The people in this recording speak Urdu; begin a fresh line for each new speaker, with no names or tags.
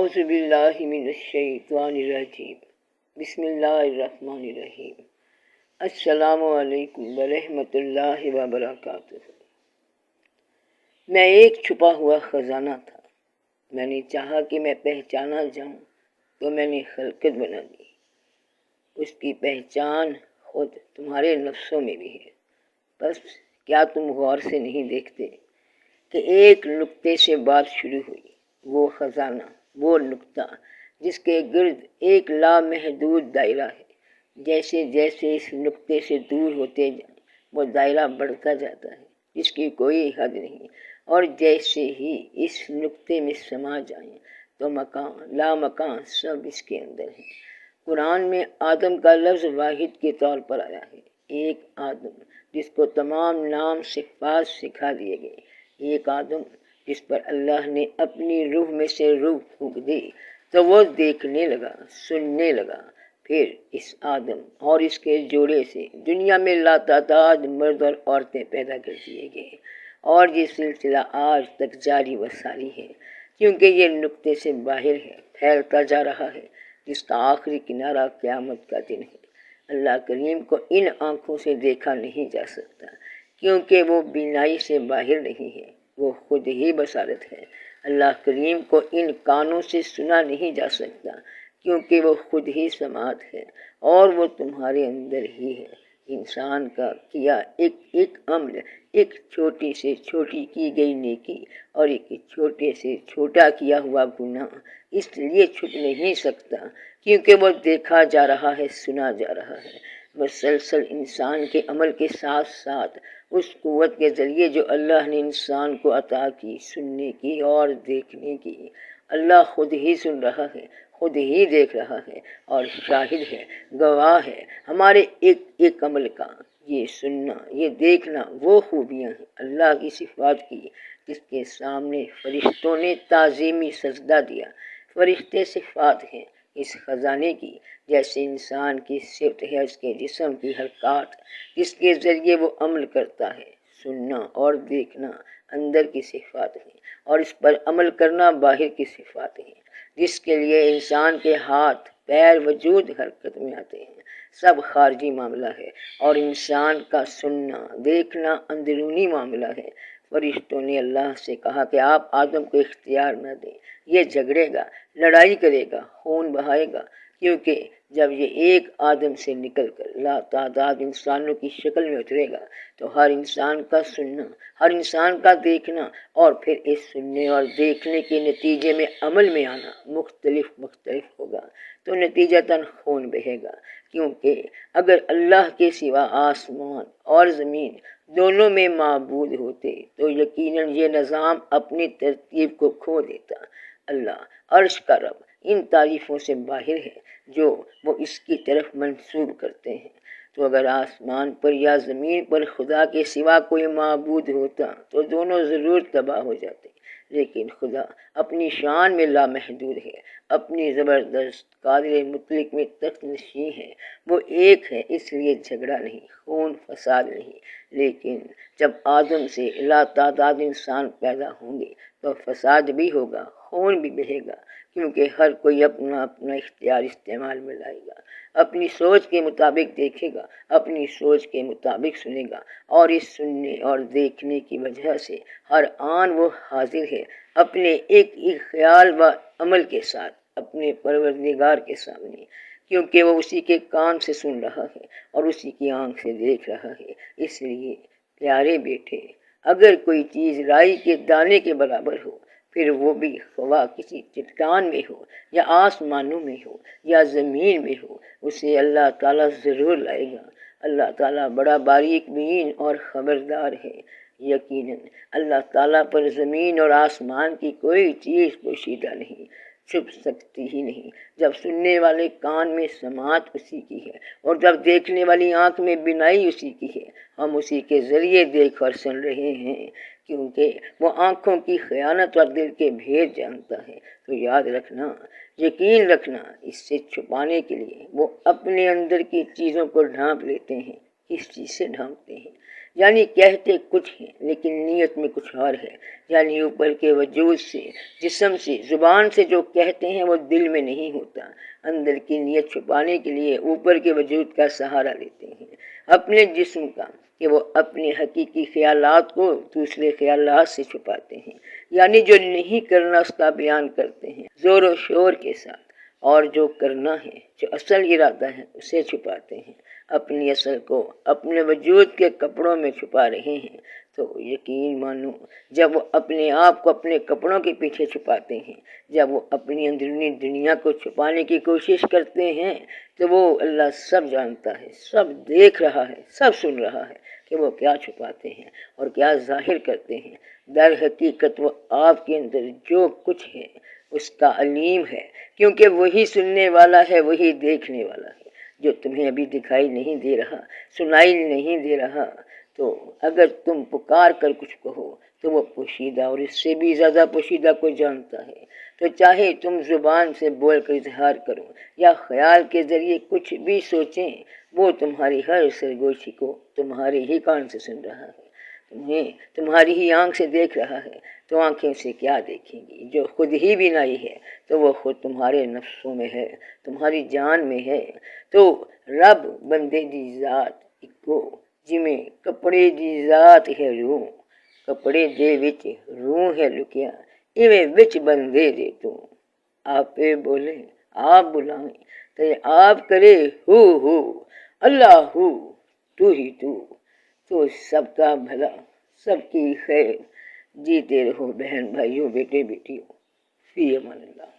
اعوذ باللہ من الشیطان الرجیم بسم اللہ الرحمن الرحیم السلام علیکم ورحمۃ اللہ وبرکاتہ۔ میں ایک چھپا ہوا خزانہ تھا، میں نے چاہا کہ میں پہچانا جاؤں تو میں نے خلقت بنا دی۔ اس کی پہچان خود تمہارے نفسوں میں بھی ہے، بس کیا تم غور سے نہیں دیکھتے کہ ایک نقطے سے بات شروع ہوئی، وہ خزانہ، وہ نقطہ جس کے گرد ایک لامحدود دائرہ ہے۔ جیسے جیسے اس نقطے سے دور ہوتے جائیں وہ دائرہ بڑھتا جاتا ہے جس کی کوئی حد نہیں، اور جیسے ہی اس نقطے میں سما جائیں تو مکان لامکان سب اس کے اندر ہے۔ قرآن میں آدم کا لفظ واحد کے طور پر آیا ہے، ایک آدم جس کو تمام نام صفات سکھا دیے گئے، ایک آدم جس پر اللہ نے اپنی روح میں سے روح پھونک دی تو وہ دیکھنے لگا، سننے لگا۔ پھر اس آدم اور اس کے جوڑے سے دنیا میں لاتعداد مرد اور عورتیں پیدا کر دیے گئے، اور یہ سلسلہ آج تک جاری و ساری ہے، کیونکہ یہ نقطے سے باہر ہے، پھیلتا جا رہا ہے، جس کا آخری کنارہ قیامت کا دن ہے۔ اللہ کریم کو ان آنکھوں سے دیکھا نہیں جا سکتا، کیونکہ وہ بینائی سے باہر نہیں ہے، وہ خود ہی بصارت ہے۔ اللہ کریم کو ان کانوں سے سنا نہیں جا سکتا، کیونکہ وہ خود ہی سماعت ہے، اور وہ تمہارے اندر ہی ہے۔ انسان کا کیا ایک ایک عمل، ایک چھوٹی سے چھوٹی کی گئی نیکی اور ایک چھوٹے سے چھوٹا کیا ہوا گناہ اس لیے چھپ نہیں سکتا کیونکہ وہ دیکھا جا رہا ہے، سنا جا رہا ہے۔ مسلسل انسان کے عمل کے ساتھ ساتھ اس قوت کے ذریعے جو اللہ نے انسان کو عطا کی، سننے کی اور دیکھنے کی، اللہ خود ہی سن رہا ہے، خود ہی دیکھ رہا ہے اور شاہد ہے، گواہ ہے ہمارے ایک ایک عمل کا۔ یہ سننا، یہ دیکھنا وہ خوبیاں ہیں اللہ کی صفات کی جس کے سامنے فرشتوں نے تعظیمی سجدہ دیا۔ فرشتے صفات ہیں اس خزانے کی، جیسے انسان کی صفت ہے اس کے جسم کی حرکات جس کے ذریعے وہ عمل کرتا ہے۔ سننا اور دیکھنا اندر کی صفات ہیں اور اس پر عمل کرنا باہر کی صفات ہیں، جس کے لیے انسان کے ہاتھ پیر وجود حرکت میں آتے ہیں، سب خارجی معاملہ ہے، اور انسان کا سننا دیکھنا اندرونی معاملہ ہے۔ فرشتوں نے اللہ سے کہا کہ آپ آدم کو اختیار نہ دیں، یہ جھگڑے گا، لڑائی کرے گا، خون بہائے گا، کیونکہ جب یہ ایک آدم سے نکل کر لاتعداد انسانوں کی شکل میں اترے گا تو ہر انسان کا سننا، ہر انسان کا دیکھنا اور پھر اس سننے اور دیکھنے کے نتیجے میں عمل میں آنا مختلف ہوگا، تو نتیجتاً خون بہے گا۔ کیونکہ اگر اللہ کے سوا آسمان اور زمین دونوں میں معبود ہوتے تو یقیناً یہ نظام اپنی ترتیب کو کھو دیتا۔ اللہ عرش کا رب ان تعریفوں سے باہر ہے جو وہ اس کی طرف منسوب کرتے ہیں۔ تو اگر آسمان پر یا زمین پر خدا کے سوا کوئی معبود ہوتا تو دونوں ضرور تباہ ہو جاتے، لیکن خدا اپنی شان میں لامحدود ہے، اپنی زبردست قادر مطلق میں تخت نشین ہے، وہ ایک ہے، اس لیے جھگڑا نہیں، خون فساد نہیں۔ لیکن جب آدم سے لاتعداد انسان پیدا ہوں گے تو فساد بھی ہوگا، خون بھی بہے گا، کیونکہ ہر کوئی اپنا اپنا اختیار استعمال میں لائے گا، اپنی سوچ کے مطابق دیکھے گا، اپنی سوچ کے مطابق سنے گا، اور اس سننے اور دیکھنے کی وجہ سے ہر آن وہ حاضر ہے اپنے ایک ایک خیال و عمل کے ساتھ اپنے پروردگار کے سامنے، کیونکہ وہ اسی کے کان سے سن رہا ہے اور اسی کی آنکھ سے دیکھ رہا ہے۔ اس لیے پیارے بیٹے، اگر کوئی چیز رائی کے دانے کے برابر ہو، پھر وہ بھی خواہ کسی چٹان میں ہو یا آسمانوں میں ہو یا زمین میں ہو، اسے اللہ تعالیٰ ضرور لائے گا۔ اللہ تعالیٰ بڑا باریک بین اور خبردار ہے۔ یقیناً اللہ تعالیٰ پر زمین اور آسمان کی کوئی چیز پوشیدہ نہیں، چھپ سکتی ہی نہیں۔ جب سننے والے کان میں سماعت اسی کی ہے اور جب دیکھنے والی آنکھ میں بینائی اسی کی ہے، ہم اسی کے ذریعے دیکھ اور سن رہے ہیں، کیونکہ وہ آنکھوں کی خیانت اور دل کے بھید جانتا ہے۔ تو یاد رکھنا، یقین رکھنا، اس سے چھپانے کے لیے وہ اپنے اندر کی چیزوں کو ڈھانپ لیتے ہیں۔ کس چیز سے ڈھانپتے ہیں؟ یعنی کہتے کچھ ہیں لیکن نیت میں کچھ اور ہے، یعنی اوپر کے وجود سے، جسم سے، زبان سے جو کہتے ہیں وہ دل میں نہیں ہوتا، اندر کی نیت چھپانے کے لیے اوپر کے وجود کا سہارا لیتے ہیں، اپنے جسم کا، کہ وہ اپنے حقیقی خیالات کو دوسرے خیالات سے چھپاتے ہیں، یعنی جو نہیں کرنا اس کا بیان کرتے ہیں زور و شور کے ساتھ، اور جو کرنا ہے، جو اصل ارادہ ہے، اسے چھپاتے ہیں، اپنی اصل کو اپنے وجود کے کپڑوں میں چھپا رہے ہیں۔ تو یقین مانو، جب وہ اپنے آپ کو اپنے کپڑوں کے پیچھے چھپاتے ہیں، جب وہ اپنی اندرونی دنیا کو چھپانے کی کوشش کرتے ہیں، تو وہ اللہ سب جانتا ہے، سب دیکھ رہا ہے، سب سن رہا ہے کہ وہ کیا چھپاتے ہیں اور کیا ظاہر کرتے ہیں۔ در حقیقت وہ آپ کے اندر جو کچھ ہے اس کا علیم ہے، کیونکہ وہی سننے والا ہے، وہی دیکھنے والا ہے۔ جو تمہیں ابھی دکھائی نہیں دے رہا، سنائی نہیں دے رہا، تو اگر تم پکار کر کچھ کہو تو وہ پوشیدہ اور اس سے بھی زیادہ پوشیدہ کوئی جانتا ہے۔ تو چاہے تم زبان سے بول کر اظہار کرو یا خیال کے ذریعے کچھ بھی سوچیں، وہ تمہاری ہر سرگوشی کو تمہارے ہی کان سے سن رہا ہے، تمہیں تمہاری ہی آنکھ سے دیکھ رہا ہے۔ تو آنکھیں سے کیا دیکھیں گی؟ جو خود ہی بینائی ہے تو وہ خود تمہارے نفسوں میں ہے، تمہاری جان میں ہے۔ تو رب بندے دی ذات اکو، جمیں کپڑے دی ذات ہے روح، کپڑے دے وچ روح ہے لکیا، ایویں وچ بندے دے تو آپے بولے آپ بلائیں، تے آپ کرے ہو اللہ ہو، تو ہی تو سب کا بھلا، سب کی خیر۔ جیتے رہو بہن بھائیوں، بیٹے بیٹیوں، فی امان اللہ۔